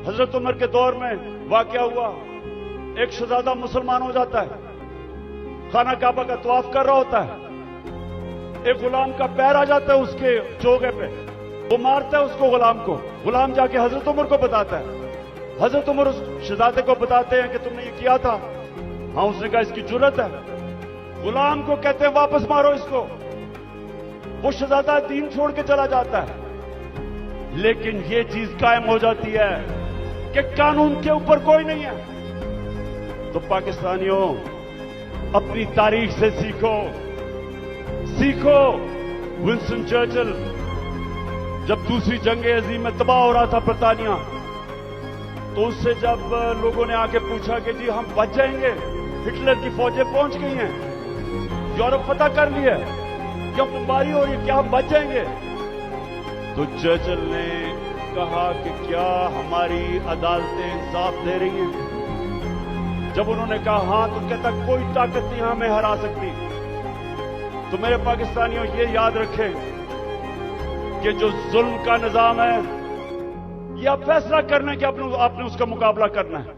حضرت عمر کے دور میں واقعہ ہوا، ایک شہزادہ مسلمان ہو جاتا ہے، خانہ کعبہ کا طواف کر رہا ہوتا ہے، ایک غلام کا پیر آ جاتا ہے اس کے چوگے پہ، وہ مارتا ہے اس کو، غلام جا کے حضرت عمر کو بتاتا ہے، حضرت عمر اس شہزادے کو بتاتے ہیں کہ تم نے یہ کیا تھا؟ ہاں، اس نے کہا اس کی جرت ہے۔ غلام کو کہتے ہیں واپس مارو اس کو، وہ شہزادہ دین چھوڑ کے چلا جاتا ہے، لیکن یہ چیز قائم ہو جاتی ہے کہ قانون کے اوپر کوئی نہیں ہے۔ تو پاکستانیوں، اپنی تاریخ سے سیکھو۔ ونسٹن چرچل جب دوسری جنگ عظیم میں تباہ ہو رہا تھا برطانیہ، تو اس سے جب لوگوں نے آ کے پوچھا کہ جی ہم بچ جائیں گے، ہٹلر کی فوجیں پہنچ گئی ہیں، یورپ فتح کر لی ہے، کیا بمباری ہو رہی ہے، کیا ہم بچ جائیں گے؟ تو چرچل نے کہا کہ کیا ہماری عدالتیں انصاف دے رہی ہیں؟ جب انہوں نے کہا ہاں، تو کہتا کوئی طاقت نہیں ہمیں ہرا سکتی۔ تو میرے پاکستانیوں، یہ یاد رکھیں کہ جو ظلم کا نظام ہے، یہ آپ فیصلہ کرنا ہے کہ آپ نے اس کا مقابلہ کرنا ہے۔